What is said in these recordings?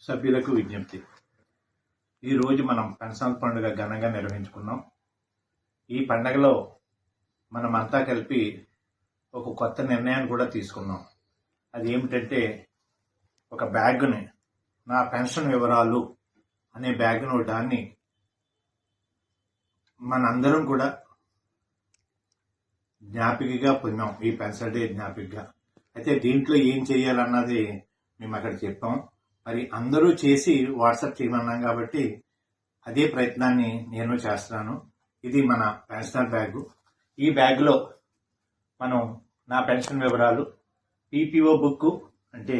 సభ్యులకు విజ్ఞప్తి. ఈరోజు మనం పెన్షన్ పండుగ ఘనంగా నిర్వహించుకున్నాం. ఈ పండుగలో మనమంతా కలిపి ఒక కొత్త నిర్ణయాన్ని కూడా తీసుకున్నాం. అది ఏమిటంటే, ఒక బ్యాగ్ని, నా పెన్షన్ వివరాలు అనే బ్యాగ్ను దాన్ని మనందరం కూడా జ్ఞాపికగా పొందాం. ఈ పెన్షన్ డే జ్ఞాపికగా. అయితే దీంట్లో ఏం చేయాలన్నది మేము అక్కడ చెప్పాం. మరి అందరూ చేసి వాట్సాప్ చేయమన్నాం కాబట్టి అదే ప్రయత్నాన్ని నేను చేస్తున్నాను. ఇది మన పెన్షనర్ బ్యాగు. ఈ బ్యాగ్లో మనం నా పెన్షన్ వివరాలు, పీపీఓ బుక్, అంటే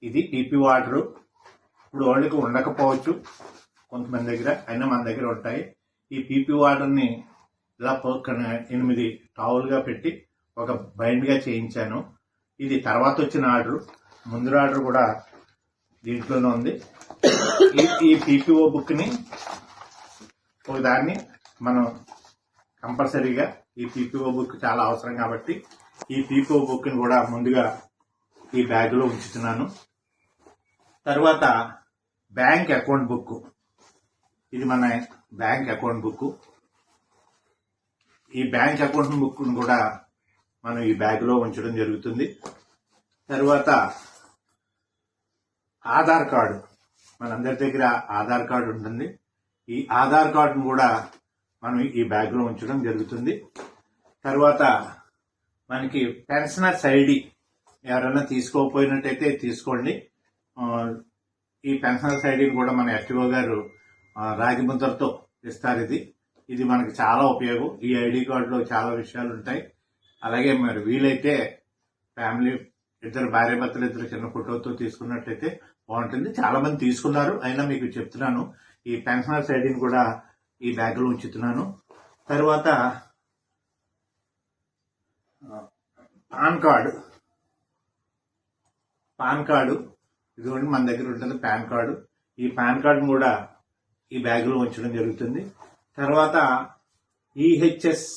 ఇది పీపీఓ ఆర్డరు. ఇప్పుడు వాళ్ళకి ఉండకపోవచ్చు కొంతమంది దగ్గర, అయినా మన దగ్గర ఉంటాయి. ఈ పీపీఓ ఆర్డర్ని ఇలా 8 టావులుగా పెట్టి ఒక బైండ్గా చేయించాను. ఇది తర్వాత వచ్చిన ఆర్డరు. ముందు ఆర్డర్ కూడా దీంట్లోనే ఉంది. ఈ పీపీఓ బుక్ని దాన్ని మనం కంపల్సరీగా, ఈ పీపీఓ బుక్ చాలా అవసరం కాబట్టి ఈ పీపీఓ బుక్ని కూడా ముందుగా ఈ బ్యాగ్లో ఉంచుతున్నాను. తర్వాత బ్యాంక్ అకౌంట్ బుక్, ఇది మన బ్యాంక్ అకౌంట్ బుక్. ఈ బ్యాంక్ అకౌంట్ బుక్ను కూడా మనం ఈ బ్యాగ్లో ఉంచడం జరుగుతుంది. తర్వాత ఆధార్ కార్డు, మనందరి దగ్గర ఆధార్ కార్డు ఉంటుంది. ఈ ఆధార్ కార్డును కూడా మనం ఈ బ్యాగ్లో ఉంచడం జరుగుతుంది. తర్వాత మనకి పెన్షనర్స్ ఐడి ఎవరైనా తీసుకోకపోయినట్టయితే తీసుకోండి. ఈ పెన్షనర్స్ ఐడిని కూడా మన ఎస్టీఓ గారు రాగి ముద్రతో ఇస్తారు. ఇది మనకి చాలా ఉపయోగం. ఈ ఐడి కార్డులో చాలా విషయాలు ఉంటాయి. అలాగే మరి వీలైతే ఫ్యామిలీ ఇద్దరు భార్యాభర్తలు ఇద్దరు చిన్న ఫోటోతో తీసుకున్నట్టయితే బాగుంటుంది. చాలా మంది తీసుకున్నారు, అయినా మీకు చెప్తున్నాను. ఈ పెన్షనర్స్ ఐడిని కూడా ఈ బ్యాగ్లో ఉంచుతున్నాను. తర్వాత పాన్ కార్డు ఇదిగోండి, మన దగ్గర ఉంటుంది పాన్ కార్డు. ఈ పాన్ కార్డును కూడా ఈ బ్యాగ్లో ఉంచడం జరుగుతుంది. తర్వాత ఈహెచ్ఎస్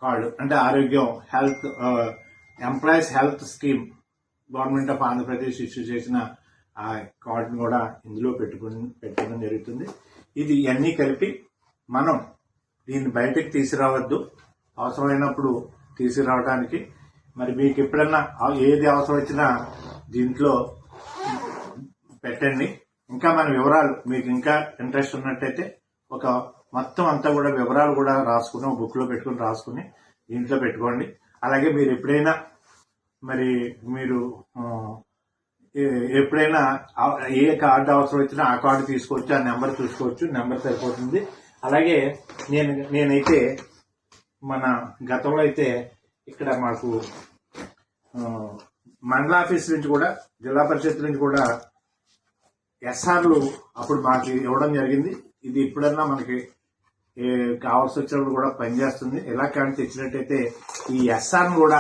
కార్డు, అంటే ఆరోగ్యం, health, employees health scheme, government of Andhra Pradesh issue చేసిన ఆ కార్డును కూడా ఇందులో పెట్టుకోవడం జరుగుతుంది. ఇది ఇవన్నీ కలిపి మనం దీన్ని బయటకు తీసుకురావద్దు, అవసరమైనప్పుడు తీసుకురావడానికి. మరి మీకు ఎప్పుడన్నా ఏది అవసరం వచ్చినా దీంట్లో పెట్టండి. ఇంకా మన వివరాలు మీకు ఇంకా ఇంట్రెస్ట్ ఉన్నట్టయితే ఒక మొత్తం అంతా కూడా వివరాలు కూడా రాసుకుని బుక్లో పెట్టుకుని రాసుకుని దీంట్లో పెట్టుకోండి. అలాగే మీరు ఎప్పుడైనా ఏ కార్డు అవసరం వచ్చినా ఆ కార్డు తీసుకోవచ్చు, ఆ నెంబర్ చూసుకోవచ్చు, నెంబర్ సరిపోతుంది. అలాగే నేనైతే మన గతంలో అయితే ఇక్కడ మాకు మండల ఆఫీస్ నుంచి కూడా, జిల్లా పరిషత్ నుంచి కూడా ఎస్ఆర్లు అప్పుడు మాకు ఇవ్వడం జరిగింది. ఇది ఇప్పుడన్నా మనకి కావాల్సి వచ్చినప్పుడు కూడా పనిచేస్తుంది. ఎలా కానీ తెచ్చినట్టయితే ఈ ఎస్ఆర్ను కూడా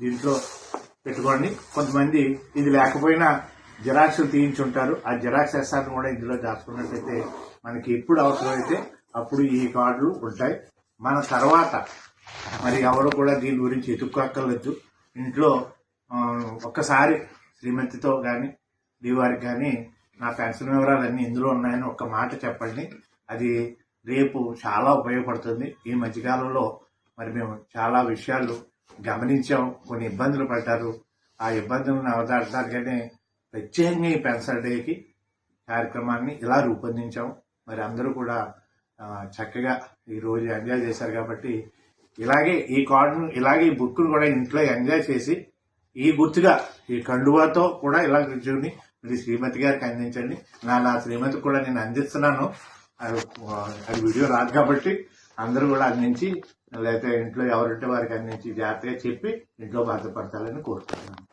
దీంట్లో పెట్టుకోండి. కొంతమంది ఇది లేకపోయినా జిరాక్స్లు తీయించుంటారు. ఆ జిరాక్స్ ఎస్ఆర్ను కూడా ఇందులో దాచుకున్నట్టయితే మనకి ఎప్పుడు అవసరమైతే అప్పుడు ఈ కార్డులు ఉంటాయి. మన తర్వాత మరి ఎవరు కూడా దీని గురించి ఎత్తుక్కోక్కర్లేదు. ఇంట్లో ఒక్కసారి శ్రీమతితో కానీ దీవారికి కానీ నా పెన్షన్ వివరాలన్నీ ఇందులో ఉన్నాయని ఒక్క మాట చెప్పండి. అది రేపు చాలా ఉపయోగపడుతుంది. ఈ మధ్యకాలంలో మరి మేము చాలా విషయాలు గమనించాం, కొన్ని ఇబ్బందులు పడ్డారు. ఆ ఇబ్బందులను అవదాడటానికనే ప్రత్యేకంగా ఈ పెన్షన్ డేకి కార్యక్రమాన్ని ఇలా రూపొందించాం. మరి అందరూ కూడా చక్కగా ఈరోజు ఎంజాయ్ చేశారు కాబట్టి ఇలాగే ఈ కార్డును, ఇలాగే ఈ బుక్ను కూడా ఇంట్లో ఎంజాయ్ చేసి ఈ గుర్తుగా ఈ కండువాతో కూడా ఇలా కూర్చొని ఇది శ్రీమతి గారికి అందించండి. నా శ్రీమతికి కూడా నేను అందిస్తున్నాను. అది వీడియో రాదు కాబట్టి అందరూ కూడా అందించి, లేకపోతే ఇంట్లో ఎవరంటే వారికి అందించి జాగ్రత్తగా చెప్పి ఇంట్లో భద్రపరచాలని కోరుకుంటున్నాను.